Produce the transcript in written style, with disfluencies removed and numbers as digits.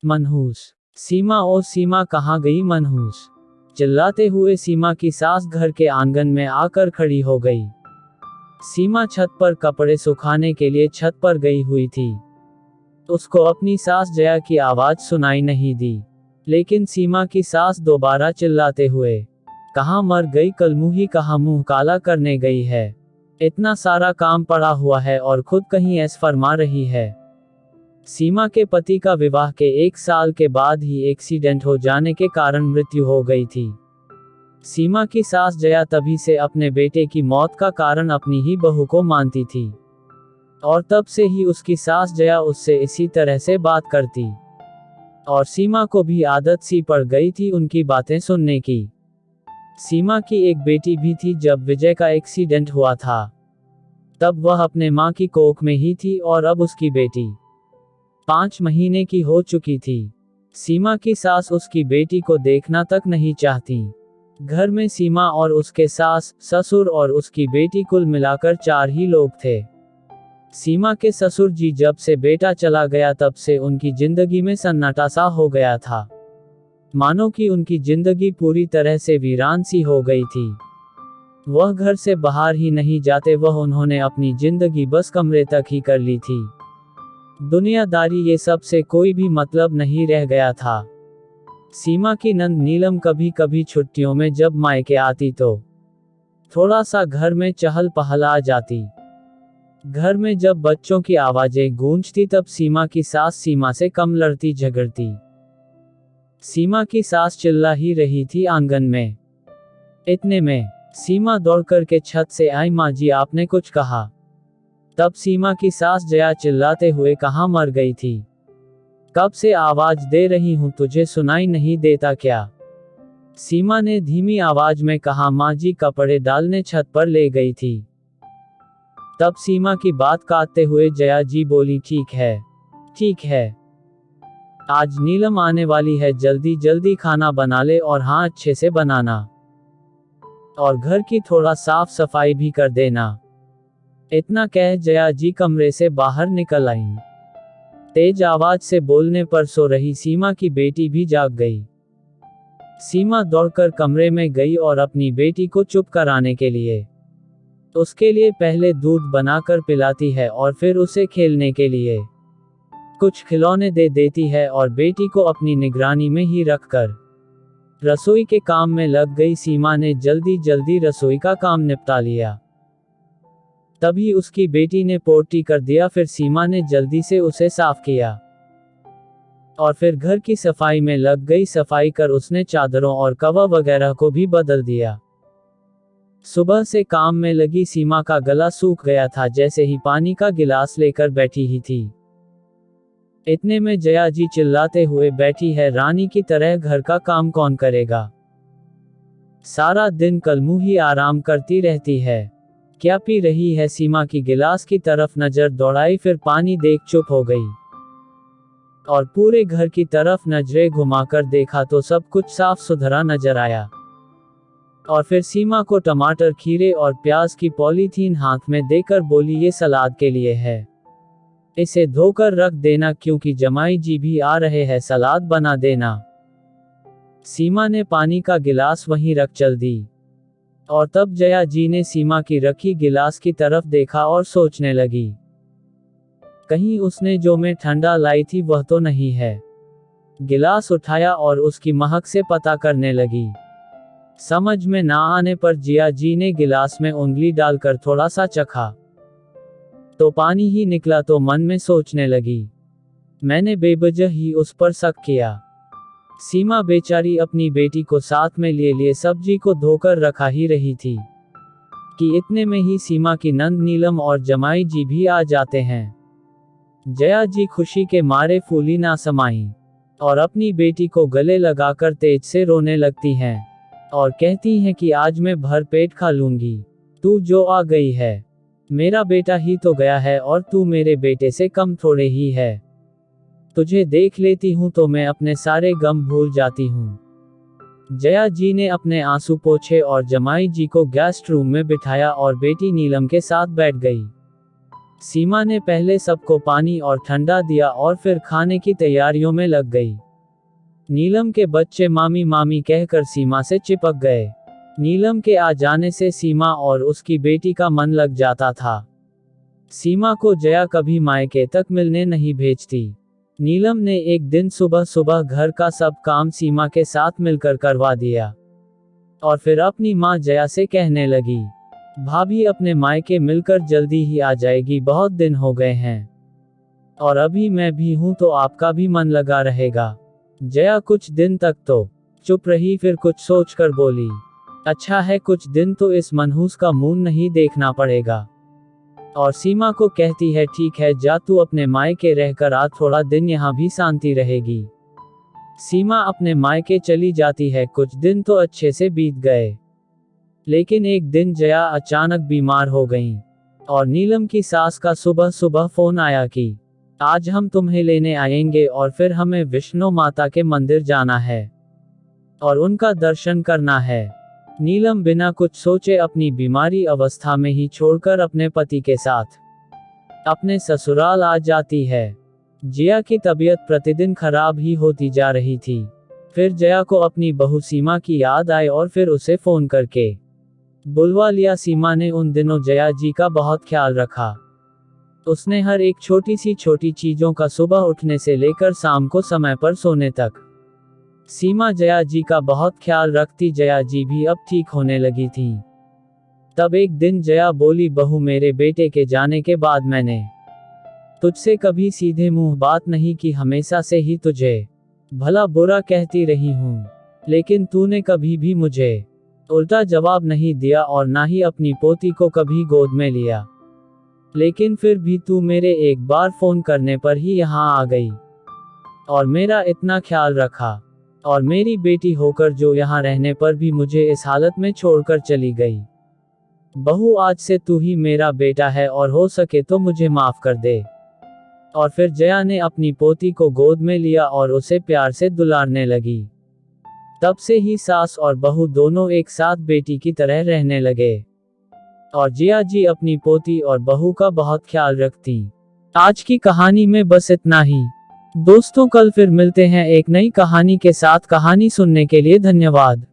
मनहूस। सीमा ओ सीमा कहाँ गई मनहूस। चिल्लाते हुए सीमा की सास घर के आंगन में आकर खड़ी हो गई। सीमा छत पर कपड़े सुखाने के लिए छत पर गई हुई थी। उसको अपनी सास जया की आवाज सुनाई नहीं दी, लेकिन सीमा की सास दोबारा चिल्लाते हुए, कहाँ मर गई कलमुही, कहाँ मुंह काला करने गई है। इतना सारा काम पड़ा हुआ है और खुद कहीं ऐस फरमा रही है। सीमा के पति का विवाह के 1 साल के बाद ही एक्सीडेंट हो जाने के कारण मृत्यु हो गई थी। सीमा की सास जया तभी से अपने बेटे की मौत का कारण अपनी ही बहू को मानती थी, और तब से ही उसकी सास जया उससे इसी तरह से बात करती, और सीमा को भी आदत सी पड़ गई थी उनकी बातें सुनने की। सीमा की एक बेटी भी थी। जब विजय का एक्सीडेंट हुआ था, तब वह अपने माँ की कोख में ही थी और अब उसकी बेटी 5 महीने की हो चुकी थी। सीमा की सास उसकी बेटी को देखना तक नहीं चाहती। घर में सीमा और उसके सास, ससुर और उसकी बेटी कुल मिलाकर 4 ही लोग थे। सीमा के ससुर जी जब से बेटा चला गया तब से उनकी जिंदगी में सन्नाटा सा हो गया था, मानो कि उनकी जिंदगी पूरी तरह से वीरान सी हो गई थी। वह घर से बाहर ही नहीं जाते। उन्होंने अपनी जिंदगी बस कमरे तक ही कर ली थी। दुनियादारी ये सब से कोई भी मतलब नहीं रह गया था। सीमा की नंद नीलम कभी कभी छुट्टियों में जब मायके आती तो थोड़ा सा घर में चहल पहल आ जाती। घर में जब बच्चों की आवाजें गूंजती तब सीमा की सास सीमा से कम लड़ती झगड़ती। सीमा की सास चिल्ला ही रही थी आंगन में। इतने में सीमा दौड़ कर के छत से आई। माँ जी, आपने कुछ कहा। तब सीमा की सास जया चिल्लाते हुए, कहाँ मर गई थी, कब से आवाज दे रही हूँ, तुझे सुनाई नहीं देता क्या। सीमा ने धीमी आवाज में कहा, माँ जी कपड़े डालने छत पर ले गई थी। तब सीमा की बात काटते हुए जया जी बोली, ठीक है, ठीक है, आज नीलम आने वाली है, जल्दी जल्दी खाना बना ले, और हाँ अच्छे से बनाना, और घर की थोड़ा साफ सफाई भी कर देना। इतना कह जया जी कमरे से बाहर निकल आईं। तेज आवाज से बोलने पर सो रही सीमा की बेटी भी जाग गई। सीमा दौड़कर कमरे में गई और अपनी बेटी को चुप कराने के लिए उसके लिए पहले दूध बनाकर पिलाती है और फिर उसे खेलने के लिए कुछ खिलौने दे देती है, और बेटी को अपनी निगरानी में ही रखकर रसोई के काम में लग गई। सीमा ने जल्दी जल्दी रसोई का काम निपटा लिया। तभी उसकी बेटी ने पोटी कर दिया। फिर सीमा ने जल्दी से उसे साफ किया और फिर घर की सफाई में लग गई। सफाई कर उसने चादरों और कवर वगैरह को भी बदल दिया। सुबह से काम में लगी सीमा का गला सूख गया था, जैसे ही पानी का गिलास लेकर बैठी ही थी। इतने में जया जी चिल्लाते हुए बैठी है, रानी की तरह घर का काम कौन करेगा, सारा दिन कलमुही आराम करती रहती है, क्या पी रही है। सीमा की गिलास की तरफ नजर दौड़ाई, फिर पानी देख चुप हो गई और पूरे घर की तरफ नजरें घुमाकर देखा तो सब कुछ साफ सुथरा नजर आया। और फिर सीमा को टमाटर, खीरे और प्याज की पॉलीथीन हाथ में देकर बोली, ये सलाद के लिए है, इसे धोकर रख देना, क्योंकि जमाई जी भी आ रहे हैं, सलाद बना देना। सीमा ने पानी का गिलास वहीं रख चल दी, और तब जया जी ने सीमा की रखी गिलास की तरफ देखा और सोचने लगी, कहीं उसने जो मैं ठंडा लाई थी वह तो नहीं है। गिलास उठाया और उसकी महक से पता करने लगी। समझ में ना आने पर जिया जी ने गिलास में उंगली डालकर थोड़ा सा चखा तो पानी ही निकला। तो मन में सोचने लगी, मैंने बेवजह ही उस पर शक किया। सीमा बेचारी अपनी बेटी को साथ में लिए सब्जी को धोकर रखा ही रही थी कि इतने में ही सीमा की नंद नीलम और जमाई जी भी आ जाते हैं। जया जी खुशी के मारे फूली ना समाई और अपनी बेटी को गले लगाकर तेज से रोने लगती हैं और कहती हैं कि आज मैं भर पेट खा लूंगी, तू जो आ गई है, मेरा बेटा ही तो गया है और तू मेरे बेटे से कम थोड़े ही है। तुझे देख लेती हूँ तो मैं अपने सारे गम भूल जाती हूँ। जया जी ने अपने आंसू पोंछे और जमाई जी को गेस्ट रूम में बिठाया और बेटी नीलम के साथ बैठ गई। सीमा ने पहले सबको पानी और ठंडा दिया और फिर खाने की तैयारियों में लग गई। नीलम के बच्चे मामी मामी कहकर सीमा से चिपक गए। नीलम के आ जाने से सीमा और उसकी बेटी का मन लग जाता था। सीमा को जया कभी मायके तक मिलने नहीं भेजती। नीलम ने एक दिन सुबह सुबह घर का सब काम सीमा के साथ मिलकर करवा दिया और फिर अपनी माँ जया से कहने लगी, भाभी अपने मायके मिलकर जल्दी ही आ जाएगी, बहुत दिन हो गए हैं और अभी मैं भी हूँ तो आपका भी मन लगा रहेगा। जया कुछ दिन तक तो चुप रही, फिर कुछ सोचकर बोली, अच्छा है कुछ दिन तो इस मनहूस का मुंह नहीं देखना पड़ेगा। और सीमा को कहती है, ठीक है जा तू अपने मायके रहकर आ, थोड़ा दिन यहाँ भी शांति रहेगी। सीमा अपने मायके चली जाती है। कुछ दिन तो अच्छे से बीत गए, लेकिन एक दिन जया अचानक बीमार हो गईं और नीलम की सास का सुबह सुबह फोन आया कि आज हम तुम्हें लेने आएंगे और फिर हमें विष्णु माता के मंदिर जाना है और उनका दर्शन करना है। नीलम बिना कुछ सोचे अपनी बीमारी अवस्था में ही छोड़कर अपने पति के साथ अपने ससुराल आ जाती है। जया की तबीयत प्रतिदिन खराब ही होती जा रही थी। फिर जया को अपनी बहू सीमा की याद आई और फिर उसे फोन करके बुलवा लिया। सीमा ने उन दिनों जया जी का बहुत ख्याल रखा। उसने हर एक छोटी चीजों का सुबह उठने से लेकर शाम को समय पर सोने तक सीमा जया जी का बहुत ख्याल रखती। जया जी भी अब ठीक होने लगी थी। तब एक दिन जया बोली, बहू मेरे बेटे के जाने के बाद मैंने तुझसे कभी सीधे मुंह बात नहीं की, हमेशा से ही तुझे भला बुरा कहती रही हूँ, लेकिन तूने कभी भी मुझे उल्टा जवाब नहीं दिया और ना ही अपनी पोती को कभी गोद में लिया। लेकिन फिर भी तू मेरे एक बार फोन करने पर ही यहाँ आ गई और मेरा इतना ख्याल रखा और मेरी बेटी होकर जो यहाँ रहने पर भी मुझे इस हालत में छोड़कर चली गई। बहू आज से तू ही मेरा बेटा है और हो सके तो मुझे माफ कर दे। और फिर जया ने अपनी पोती को गोद में लिया और उसे प्यार से दुलारने लगी। तब से ही सास और बहू दोनों एक साथ बेटी की तरह रहने लगे और जया जी अपनी पोती और बहू का बहुत ख्याल रखती। आज की कहानी में बस इतना ही दोस्तों, कल फिर मिलते हैं एक नई कहानी के साथ। कहानी सुनने के लिए धन्यवाद।